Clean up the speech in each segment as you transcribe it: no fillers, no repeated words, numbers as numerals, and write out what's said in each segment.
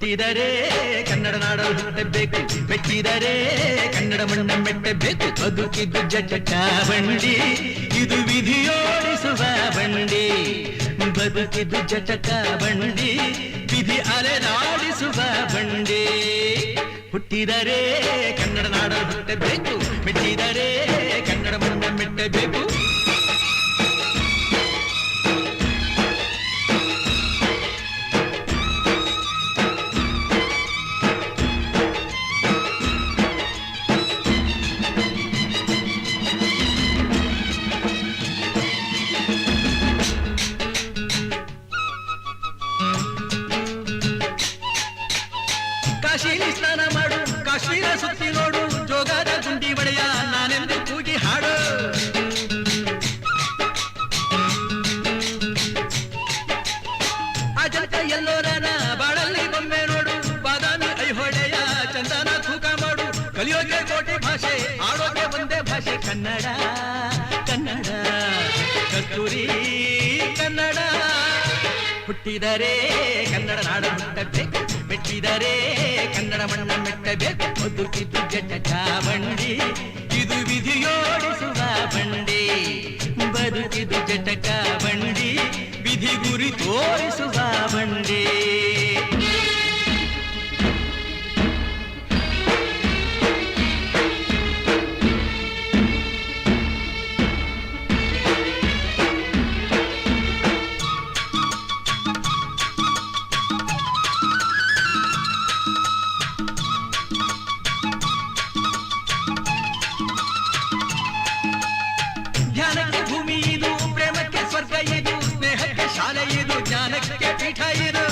ಹುಟ್ಟಿದರೆ ಕನ್ನಡ ನಾಡಲು ಹುಟ್ಟಬೇಕು, ಮೆಟ್ಟಿದರೆ ಕನ್ನಡ ಮಣ್ಣ ಮೆಟ್ಟಬೇಕು. ಬದುಕಿದ್ದು ಜಟಕ ಬಂಡಿ, ಇದು ವಿಧಿಯೋಡಿಸುವ ಬಂಡಿ. ಬದುಕಿದ್ದು ಜಟಕ ಬಂಡಿ, ವಿಧಿ ಅಲೆದಾಡಿಸುವ ಬಂಡಿ. ಹುಟ್ಟಿದರೆ ಕನ್ನಡ ನಾಡಲು ಹುಟ್ಟಬೇಕು, ಮೆಟ್ಟಿದರೆ ಕನ್ನಡ ಮಣ್ಣ ಮೆಟ್ಟಬೇಕು. ಕಾಶಿಲಿ ಸ್ನಾನ ಮಾಡು, ಕಾಶ್ಮೀರ ಸುತ್ತಿ ನೋಡು, ಜೋಗದ ಗುಂಡಿ ಒಡೆಯ ನಾನೆಂದು ಕೂಗಿ ಹಾಡು. ಅಜಂತ ಎಲ್ಲೋರನ ಬಾಳಲ್ಲಿ ಬೊಮ್ಮೆ ನೋಡು, ಬಾದಾಮಿ ಐಹೊಳೆಯ ಚಂದನ ತೂಕ ಮಾಡು. ಕಲಿಯೋಕೆ ಕೋಟಿ ಭಾಷೆ, ಆಡೋಕೆ ಒಂದೇ ಭಾಷೆ ಕನ್ನಡ. ಕನ್ನಡ ಕಸ್ತೂರಿ ಕನ್ನಡ. ಹುಟ್ಟಿದರೆ ಕನ್ನಡ ನಾಡ ಹುಟ್ಟಬೇಕು, ಮೆಟ್ಟಿದರೆ ಕನ್ನಡ ಮಣ್ಣ ಮೆಟ್ಟಬೇಕು. ಬದುಕಿದ್ದು ಜಟಕ ಬಂಡಿ, ಇದು ವಿಧಿಯೋಡಿಸುವ ಬಂಡಿ. ಬದುಕಿದ್ದು ಜಟಕ ಬಂಡಿ, ವಿಧಿ ಗುರಿ ತೋರಿಸುವ ಬಂಡಿ. ಧ್ಯಾನಕ್ಕೆ ಭೂಮಿ ಇದು, ಪ್ರೇಮಕ್ಕೆ ಸ್ವರ್ಗ ಇದು, ಸ್ನೇಹಕ್ಕೆ ಶಾಲೆ ಇದು, ಜ್ಞಾನಕ್ಕೆ ಪೀಠ ಇದು.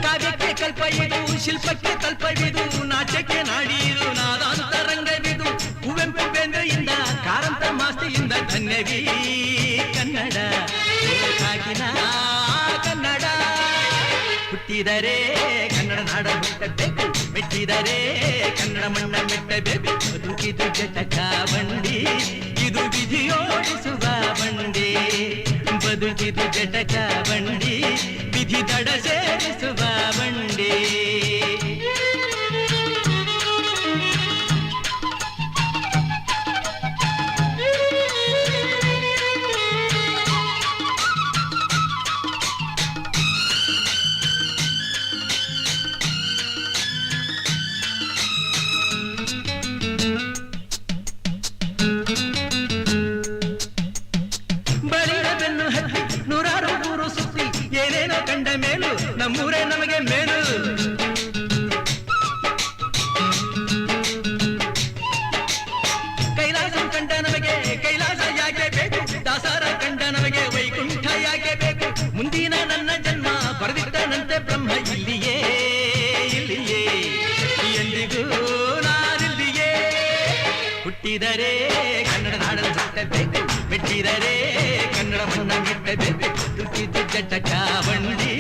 ಕಾವ್ಯಕ್ಕೆ ಕಲ್ಪ ಇದು, ಶಿಲ್ಪಕ್ಕೆ ಕಲ್ಪವಿದು, ನಾಟ್ಯಕ್ಕೆ ನಾಡಿ ಇದು, ನಾದಾಂತರಂಗವಿದು. ಕುವೆಂಪು ಬೇಂದ್ರೆಯಿಂದ ಕಾರಂತ ಮಾಸ್ತಿಯಿಂದ ಧನ್ಯವೀ ಕನ್ನಡ. ಕಾಗಿನ ಕನ್ನಡ. ಹುಟ್ಟಿದರೆ ಕನ್ನಡ ನಾಡ ಹುಟ್ಟಬೇಕು, ಮೆಟ್ಟಿದರೆ ಕನ್ನಡ ಮಣ್ಣ ಮೆಟ್ಟಬೇಕು. ಬದುಕಿದು ಜಟಕ ಬಂಡಿ, ಇದು ವಿಧಿಯೋಡಿಸುವ ಬಂಡಿ. ಬದುಕಿದು ಜಟಕ ಬಂಡಿ, ವಿಧಿ ದಡ ಸೇರಿಸುವ ಬಂಡಿ. ನೂರಾರು ಊರು ಸುತ್ತಿ ಏನೇನೋ ಕಂಡ ಮೇಲು, ನಮ್ಮೂರೇ ನಮಗೆ ಮೇಲು. ಕೈಲಾಸ ಕಂಡ ನಮಗೆ ಕೈಲಾಸ ಯಾಕೆ ಬೇಕು, ದಾಸರ ಕಂಡ ನಮಗೆ ವೈಕುಂಠ ಯಾಕೆ ಬೇಕು. ಮುಂದಿನ ನನ್ನ ಜನ್ಮ ಬರೆದಿಟ್ಟನಂತೆ ಬ್ರಹ್ಮ ಇಲ್ಲಿಯೇ ಇಲ್ಲಿಯೇ, ಎಂದಿಗೂ ನಾನಿಲ್ಲಿಯೇ. ಹುಟ್ಟಿದರೆ ಕನ್ನಡ ನಾಡಲು ಹುಟ್ಟಬೇಕು, ಮೆಟ್ಟಿದರೆ ಕನ್ನಡ ಮಣ್ಣ ಮೆಟ್ಟಬೇಕು. ಬದುಕಿದ್ದು ಜಟಕ ಬಂಡಿ,